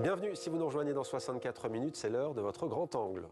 Bienvenue, si vous nous rejoignez dans 64 minutes, c'est l'heure de votre grand angle.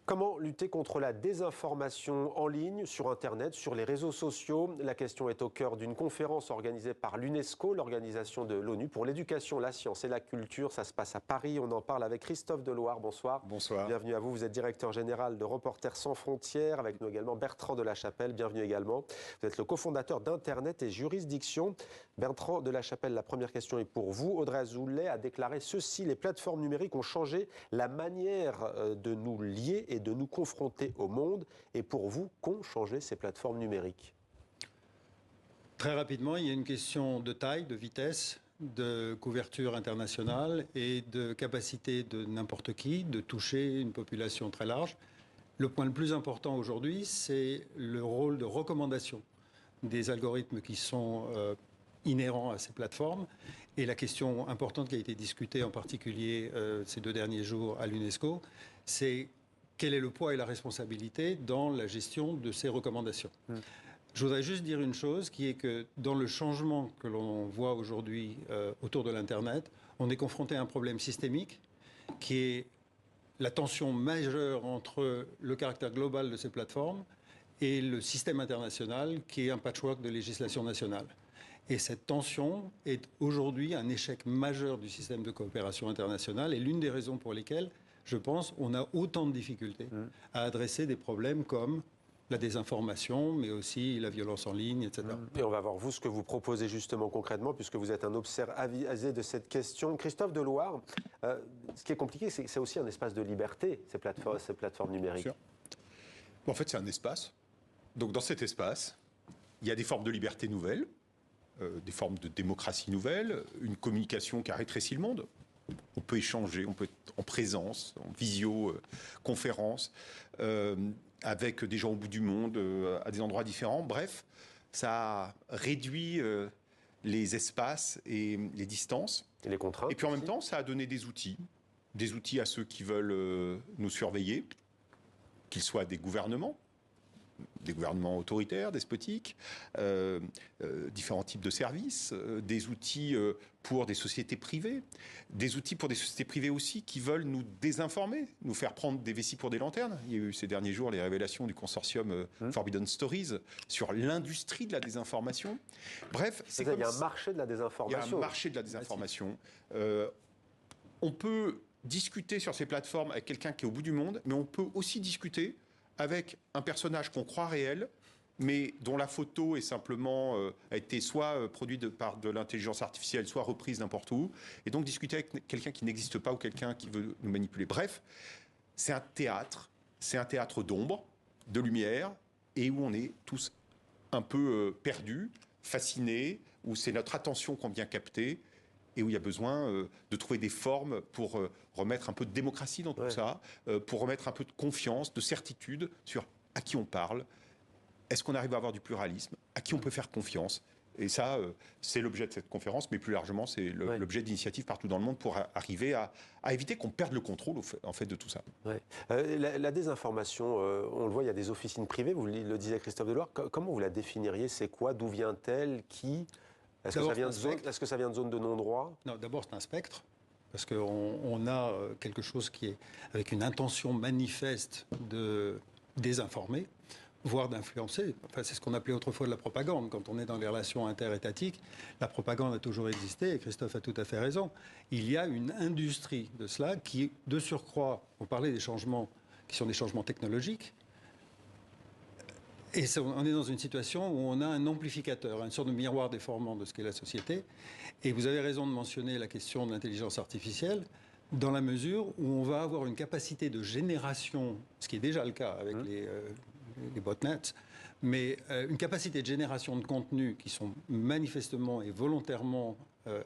Comment lutter contre la désinformation en ligne, sur Internet, sur les réseaux sociaux? La question est au cœur d'une conférence organisée par l'UNESCO, l'organisation de l'ONU pour l'éducation, la science et la culture. Ça se passe à Paris. On en parle avec Christophe Deloire. Bonsoir. Bonsoir. Bienvenue à vous. Vous êtes directeur général de Reporters sans frontières. Avec nous également Bertrand de la Chapelle. Bienvenue également. Vous êtes le cofondateur d'Internet et Juridiction. Bertrand de la Chapelle, la première question est pour vous. Audrey Azoulay a déclaré ceci: les plateformes numériques ont changé la manière de nous lier et de nous confronter au monde. Et pour vous, qu'ont changé ces plateformes numériques? Très rapidement, il y a une question de taille, de vitesse, de couverture internationale et de capacité de n'importe qui de toucher une population très large. Le point le plus important aujourd'hui, c'est le rôle de recommandation des algorithmes qui sont inhérents à ces plateformes. Et la question importante qui a été discutée en particulier ces 2 derniers jours à l'UNESCO, c'est quel est le poids et la responsabilité dans la gestion de ces recommandations. Je voudrais juste dire une chose, qui est que dans le changement que l'on voit aujourd'hui autour de l'Internet, on est confronté à un problème systémique qui est la tension majeure entre le caractère global de ces plateformes et le système international qui est un patchwork de législation nationale. Et cette tension est aujourd'hui un échec majeur du système de coopération internationale et l'une des raisons pour lesquelles, je pense, on a autant de difficultés à adresser des problèmes comme la désinformation, mais aussi la violence en ligne, etc. Et on va voir, vous, ce que vous proposez justement concrètement, puisque vous êtes un observateur de cette question. Christophe Deloire, ce qui est compliqué, c'est que c'est aussi un espace de liberté, ces plateformes numériques. Bien sûr. En fait, c'est un espace. Donc, dans cet espace, il y a des formes de liberté nouvelles, des formes de démocratie nouvelles, une communication qui a rétréci le monde. On peut échanger, on peut être en présence, en visioconférence, avec des gens au bout du monde, à des endroits différents. Bref, ça réduit les espaces et les distances. Et les contraintes. Et puis en même temps, ça a donné des outils à ceux qui veulent nous surveiller, qu'ils soient des gouvernements autoritaires, despotiques, différents types de services, des outils pour des sociétés privées, des outils pour des sociétés privées aussi qui veulent nous désinformer, nous faire prendre des vessies pour des lanternes. Il y a eu ces derniers jours les révélations du consortium Forbidden Stories sur l'industrie de la désinformation. Bref, il y a un marché de la désinformation. Il y a un marché de la désinformation. On peut discuter sur ces plateformes avec quelqu'un qui est au bout du monde, mais on peut aussi discuter avec un personnage qu'on croit réel, mais dont la photo est simplement a été soit produite par de l'intelligence artificielle, soit reprise n'importe où, et donc discuter avec quelqu'un qui n'existe pas ou quelqu'un qui veut nous manipuler. Bref, c'est un théâtre d'ombre, de lumière, et où on est tous un peu perdus, fascinés, où c'est notre attention qu'on vient capter, et où il y a besoin de trouver des formes pour remettre un peu de démocratie dans tout ça, pour remettre un peu de confiance, de certitude sur à qui on parle, est-ce qu'on arrive à avoir du pluralisme, à qui on peut faire confiance. Et ça, c'est l'objet de cette conférence, mais plus largement, c'est l'objet d'initiatives partout dans le monde pour arriver à éviter qu'on perde le contrôle en fait, de tout ça. La désinformation, on le voit, il y a des officines privées, vous le disiez Christophe Deloire, comment vous la définiriez? C'est quoi? D'où vient-elle? Qui? Est-ce que ça vient de zones de non-droit? Non, d'abord, c'est un spectre, parce qu'on a quelque chose qui est avec une intention manifeste de désinformer, voire d'influencer. Enfin, c'est ce qu'on appelait autrefois de la propagande. Quand on est dans les relations interétatiques, la propagande a toujours existé, et Christophe a tout à fait raison. Il y a une industrie de cela qui, de surcroît, on parlait des changements qui sont des changements technologiques, et on est dans une situation où on a un amplificateur, une sorte de miroir déformant de ce qu'est la société. Et vous avez raison de mentionner la question de l'intelligence artificielle, dans la mesure où on va avoir une capacité de génération, ce qui est déjà le cas avec les botnets, mais une capacité de génération de contenus qui sont manifestement et volontairement,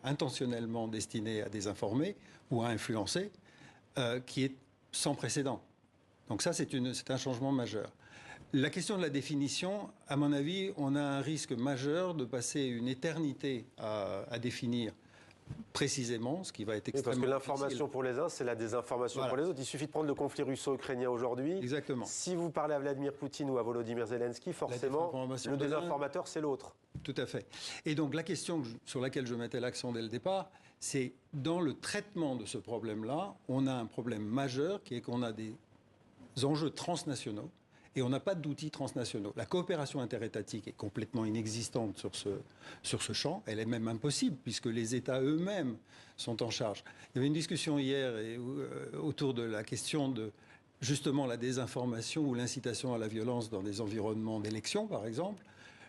intentionnellement destinés à désinformer ou à influencer, qui est sans précédent. Donc ça, c'est un changement majeur. La question de la définition, à mon avis, on a un risque majeur de passer une éternité à définir précisément, ce qui va être Oui, parce extrêmement que l'information pour les uns, c'est la désinformation Voilà. pour les autres. Il suffit de prendre le conflit russo-ukrainien aujourd'hui. Exactement. Si vous parlez à Vladimir Poutine ou à Volodymyr Zelensky, forcément, désinformation le de l'un. désinformateur, c'est l'autre. Tout à fait. Et donc la question sur laquelle je mettais l'accent dès le départ, c'est dans le traitement de ce problème-là, on a un problème majeur qui est qu'on a des enjeux transnationaux et on n'a pas d'outils transnationaux. La coopération interétatique est complètement inexistante sur ce champ. Elle est même impossible puisque les États eux-mêmes sont en charge. Il y avait une discussion hier autour de la question de justement la désinformation ou l'incitation à la violence dans des environnements d'élection, par exemple.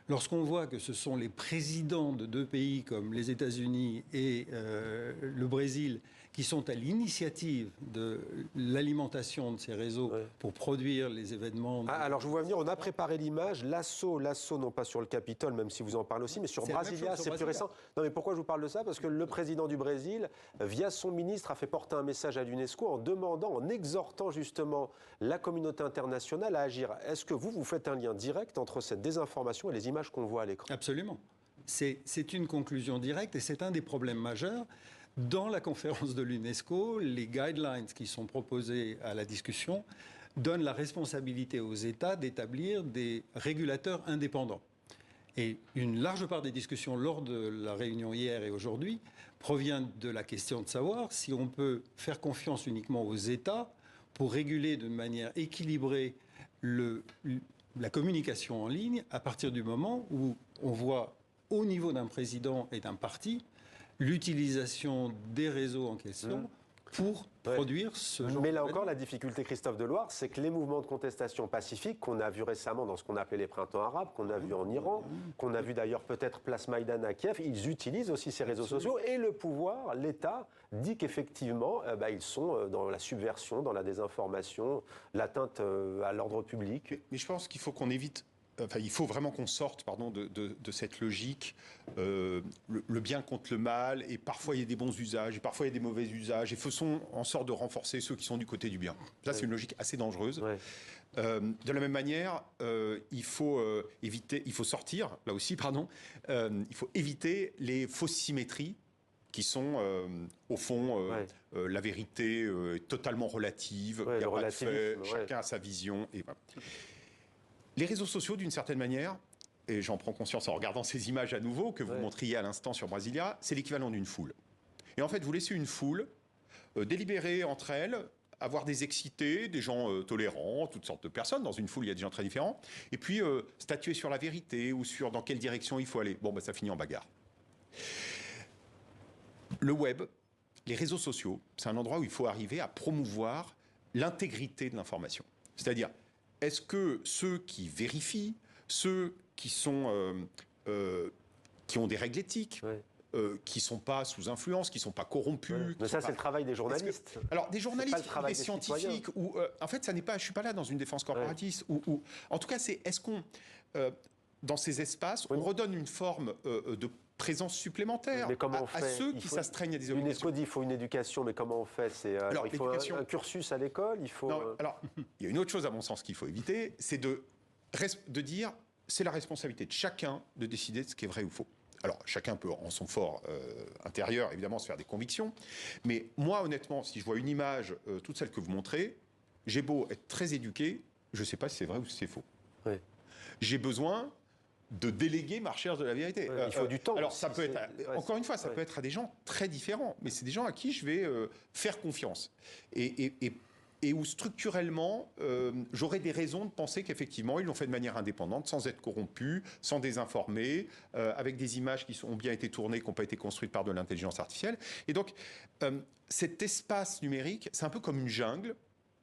Lorsqu'on voit que ce sont les présidents de deux pays comme les États-Unis et le Brésil qui sont à l'initiative de l'alimentation de ces réseaux pour produire les événements... Alors je vous vois venir, on a préparé l'image, l'assaut non pas sur le Capitole, même si vous en parlez aussi, mais sur Brasilia, c'est plus récent. Non mais pourquoi je vous parle de ça? Parce que le président du Brésil, via son ministre, a fait porter un message à l'UNESCO en demandant, en exhortant justement la communauté internationale à agir. Est-ce que vous faites un lien direct entre cette désinformation et les images qu'on voit à l'écran? Absolument. C'est une conclusion directe et c'est un des problèmes majeurs. Dans la conférence de l'UNESCO, les guidelines qui sont proposés à la discussion donnent la responsabilité aux États d'établir des régulateurs indépendants. Et une large part des discussions lors de la réunion hier et aujourd'hui provient de la question de savoir si on peut faire confiance uniquement aux États pour réguler de manière équilibrée la communication en ligne à partir du moment où on voit au niveau d'un président et d'un parti l'utilisation des réseaux en question pour produire ce genre. Mais là encore, la difficulté, Christophe Deloire, c'est que les mouvements de contestation pacifique qu'on a vu récemment dans ce qu'on appelait les printemps arabes, qu'on a vu en Iran, qu'on a vu d'ailleurs peut-être place Maïdan à Kiev, ils utilisent aussi ces réseaux sociaux et le pouvoir, l'État, dit qu'effectivement, ils sont dans la subversion, dans la désinformation, l'atteinte à l'ordre public. Mais je pense qu'il faut qu'on évite... Enfin, il faut vraiment qu'on sorte de cette logique, le bien contre le mal, et parfois il y a des bons usages, et parfois il y a des mauvais usages, et faisons en sorte de renforcer ceux qui sont du côté du bien. Ça, c'est une logique assez dangereuse. De la même manière, il faut sortir, là aussi, il faut éviter les fausses symétries qui sont, au fond, la vérité totalement relative, il n'y a pas de fait, chacun a sa vision, et voilà. Les réseaux sociaux, d'une certaine manière, et j'en prends conscience en regardant ces images à nouveau que vous montriez à l'instant sur Brasilia, c'est l'équivalent d'une foule. Et en fait, vous laissez une foule délibérer entre elles, avoir des excités, des gens tolérants, toutes sortes de personnes. Dans une foule, il y a des gens très différents. Et puis, statuer sur la vérité ou sur dans quelle direction il faut aller. Bon, ça finit en bagarre. Le web, les réseaux sociaux, c'est un endroit où il faut arriver à promouvoir l'intégrité de l'information. C'est-à-dire, est-ce que ceux qui vérifient, ceux qui ont des règles éthiques, qui ne sont pas sous influence, qui ne sont pas corrompus... Mais ça, c'est le travail des journalistes. Alors, des journalistes, des scientifiques, ou en fait, je ne suis pas là dans une défense corporatiste. En tout cas, est-ce qu'on, dans ces espaces, on redonne une forme de présence supplémentaire à ceux qui s'astreignent à des obligations. L'UNESCO dit qu'il faut une éducation, mais comment on fait? Il faut un cursus à l'école, il faut... Alors, il y a une autre chose, à mon sens, qu'il faut éviter, c'est de dire, c'est la responsabilité de chacun de décider de ce qui est vrai ou faux. Alors, chacun peut, en son fort intérieur, évidemment, se faire des convictions. Mais moi, honnêtement, si je vois une image, toute celle que vous montrez, j'ai beau être très éduqué, je ne sais pas si c'est vrai ou si c'est faux. J'ai besoin de déléguer ma recherche de la vérité. Il faut du temps. Alors, ça peut être, encore une fois, ça peut être à des gens très différents, mais c'est des gens à qui je vais faire confiance. Et où structurellement, j'aurais des raisons de penser qu'effectivement, ils l'ont fait de manière indépendante, sans être corrompus, sans désinformer, avec des images qui ont bien été tournées, qui n'ont pas été construites par de l'intelligence artificielle. Et donc, cet espace numérique, c'est un peu comme une jungle.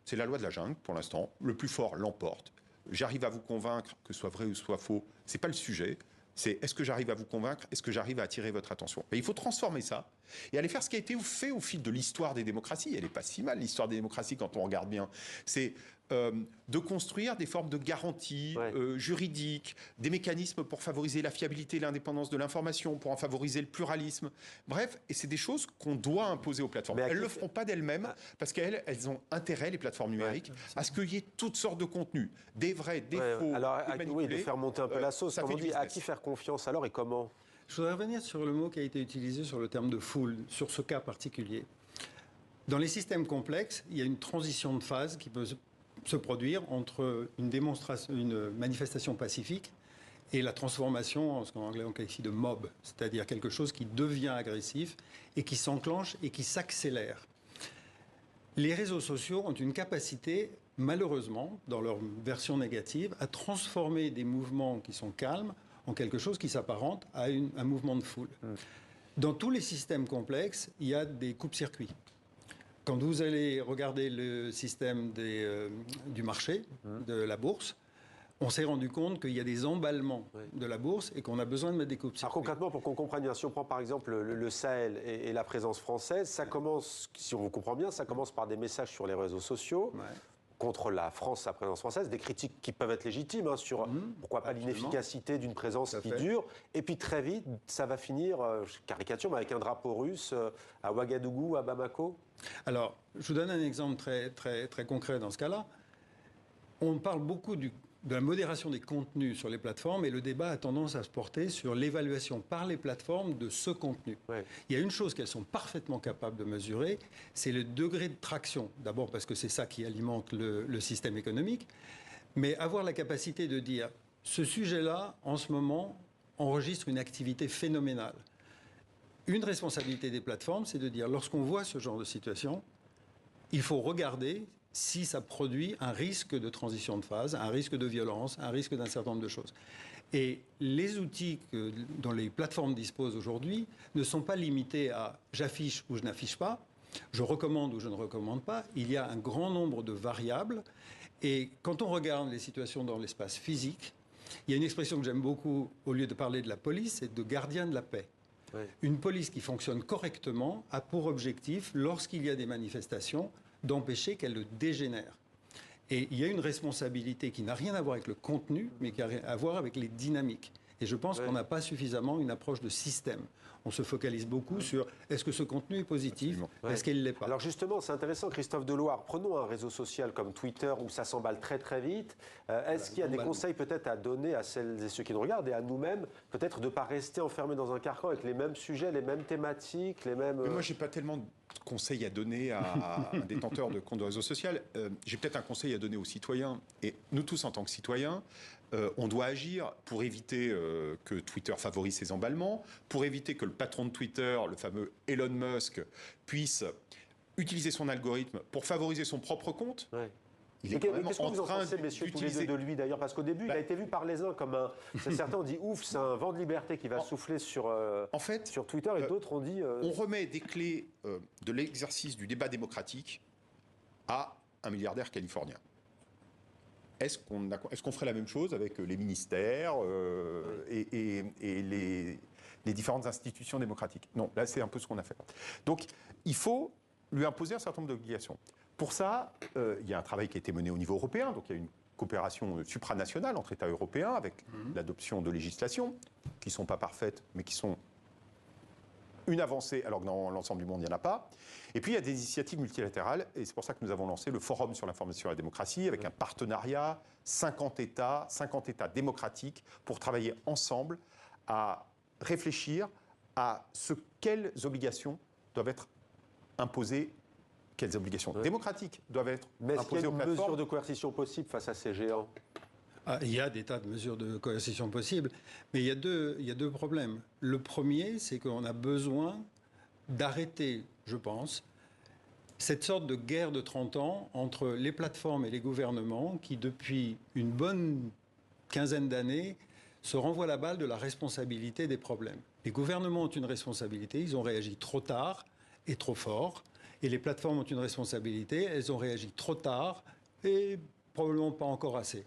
C'est la loi de la jungle, pour l'instant. Le plus fort l'emporte. J'arrive à vous convaincre, que ce soit vrai ou soit faux, c'est pas le sujet. C'est est-ce que j'arrive à vous convaincre, est-ce que j'arrive à attirer votre attention. Mais il faut transformer ça et aller faire ce qui a été fait au fil de l'histoire des démocraties. Elle n'est pas si mal, l'histoire des démocraties, quand on regarde bien. C'est de construire des formes de garanties juridiques, des mécanismes pour favoriser la fiabilité et l'indépendance de l'information, pour en favoriser le pluralisme. Bref, et c'est des choses qu'on doit imposer aux plateformes. Elles ne le feront pas d'elles-mêmes parce qu'elles ont intérêt, les plateformes numériques, à ce qu'il y ait toutes sortes de contenus, des vrais, des faux, alors, des manipulés. de faire monter un peu la sauce. Ça fait On du dit, à business. qui faire confiance alors et comment? Je voudrais revenir sur le mot qui a été utilisé sur le terme de foule, sur ce cas particulier. Dans les systèmes complexes, il y a une transition de phase qui peut se produire entre une manifestation pacifique et la transformation, en ce qu'en anglais on qualifie de mob, c'est-à-dire quelque chose qui devient agressif et qui s'enclenche et qui s'accélère. Les réseaux sociaux ont une capacité, malheureusement, dans leur version négative, à transformer des mouvements qui sont calmes en quelque chose qui s'apparente à un mouvement de foule. Dans tous les systèmes complexes, il y a des coupes-circuits. Quand vous allez regarder le système du marché, de la bourse, on s'est rendu compte qu'il y a des emballements de la bourse et qu'on a besoin de mettre des coupes-circuits. Alors concrètement, pour qu'on comprenne bien, si on prend par exemple le Sahel et la présence française, ça commence, si on vous comprend bien, ça commence par des messages sur les réseaux sociaux. Contre la France, sa présence française, des critiques qui peuvent être légitimes sur, pourquoi pas, l'inefficacité d'une présence qui dure. Et puis très vite, ça va finir, caricature, mais avec un drapeau russe à Ouagadougou, à Bamako. Alors, je vous donne un exemple très concret dans ce cas-là. On parle beaucoup de la modération des contenus sur les plateformes et le débat a tendance à se porter sur l'évaluation par les plateformes de ce contenu. Il y a une chose qu'elles sont parfaitement capables de mesurer, c'est le degré de traction. D'abord parce que c'est ça qui alimente le système économique, mais avoir la capacité de dire ce sujet-là, en ce moment, enregistre une activité phénoménale. Une responsabilité des plateformes, c'est de dire lorsqu'on voit ce genre de situation, il faut regarder si ça produit un risque de transition de phase, un risque de violence, un risque d'un certain nombre de choses. Et les outils dont les plateformes disposent aujourd'hui ne sont pas limités à j'affiche ou je n'affiche pas, je recommande ou je ne recommande pas. Il y a un grand nombre de variables. Et quand on regarde les situations dans l'espace physique, il y a une expression que j'aime beaucoup, au lieu de parler de la police, c'est de gardien de la paix. Une police qui fonctionne correctement a pour objectif, lorsqu'il y a des manifestations, d'empêcher qu'elle dégénère. Et il y a une responsabilité qui n'a rien à voir avec le contenu, mais qui a à voir avec les dynamiques. Et je pense qu'on n'a pas suffisamment une approche de système. On se focalise beaucoup sur est-ce que ce contenu est positif, est-ce qu'il ne l'est pas. Alors justement, c'est intéressant, Christophe Deloire. Prenons un réseau social comme Twitter où ça s'emballe très très vite. Est-ce qu'il y a des conseils peut-être à donner à celles et ceux qui nous regardent et à nous-mêmes, peut-être de ne pas rester enfermés dans un carcan avec les mêmes sujets, les mêmes thématiques, les mêmes... Mais moi, je n'ai pas tellement de conseils à donner à un détenteur de compte de réseau social. J'ai peut-être un conseil à donner aux citoyens. Et nous tous, en tant que citoyens, on doit agir pour éviter que Twitter favorise ces emballements, pour éviter que le patron de Twitter, le fameux Elon Musk, puisse utiliser son algorithme pour favoriser son propre compte. Il est quand même Qu'est-ce que en vous en train pensez, messieurs, tous les deux, de lui d'ailleurs? Parce qu'au début, il a été vu par les uns comme un... Certains ont dit, ouf, c'est un vent de liberté qui va souffler sur Twitter, et d'autres ont dit... On remet des clés de l'exercice du débat démocratique à un milliardaire californien. Est-ce qu'on ferait la même chose avec les ministères et les différentes institutions démocratiques? Non, là, c'est un peu ce qu'on a fait. Donc, il faut lui imposer un certain nombre d'obligations. Pour ça, il y a un travail qui a été mené au niveau européen. Donc, il y a une coopération supranationale entre États européens avec l'adoption de législations qui ne sont pas parfaites, mais qui sont une avancée, alors que dans l'ensemble du monde, il n'y en a pas. Et puis, il y a des initiatives multilatérales, et c'est pour ça que nous avons lancé le Forum sur l'information et la démocratie, avec un partenariat, 50 États démocratiques, pour travailler ensemble à réfléchir à quelles obligations doivent être imposées, quelles obligations démocratiques doivent être imposées aux plateformes. Mais est-ce qu'il y a une mesure de coercition possible face à ces géants? Il y a des tas de mesures de coercition possibles, mais il y a deux problèmes. Le premier, c'est qu'on a besoin d'arrêter, je pense, cette sorte de guerre de 30 ans entre les plateformes et les gouvernements qui, depuis une bonne quinzaine d'années, se renvoient la balle de la responsabilité des problèmes. Les gouvernements ont une responsabilité, ils ont réagi trop tard et trop fort, et les plateformes ont une responsabilité, elles ont réagi trop tard et probablement pas encore assez.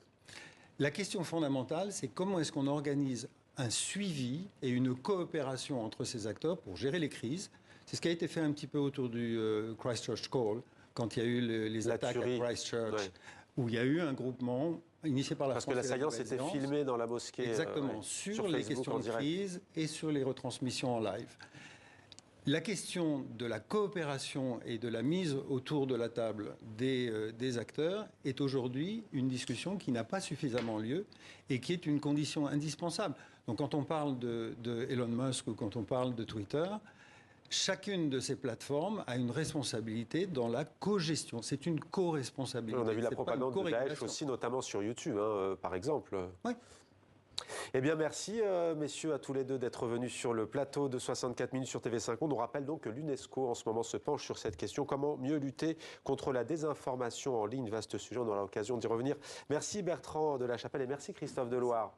La question fondamentale, c'est comment est-ce qu'on organise un suivi et une coopération entre ces acteurs pour gérer les crises. C'est ce qui a été fait un petit peu autour du Christchurch Call, quand il y a eu les attaques à Christchurch. où il y a eu un groupement initié par la Parce France que la et séance était Nouvelle-Zélande. filmée dans la mosquée. Exactement, Ouais, sur les Facebook questions en de direct. crise et sur les retransmissions en live. La question de la coopération et de la mise autour de la table des acteurs est aujourd'hui une discussion qui n'a pas suffisamment lieu et qui est une condition indispensable. Donc quand on parle de Elon Musk ou quand on parle de Twitter, chacune de ces plateformes a une responsabilité dans la co-gestion. C'est une co-responsabilité. On a vu la C'est pas une propagande de Daesh co-régulation. aussi, notamment sur YouTube, par exemple. Oui. Eh bien, merci, messieurs, à tous les deux d'être venus sur le plateau de 64 minutes sur TV5 Monde. On rappelle donc que l'UNESCO, en ce moment, se penche sur cette question. Comment mieux lutter contre la désinformation en ligne? Vaste sujet, on aura l'occasion d'y revenir. Merci Bertrand de la Chapelle et merci Christophe Deloire.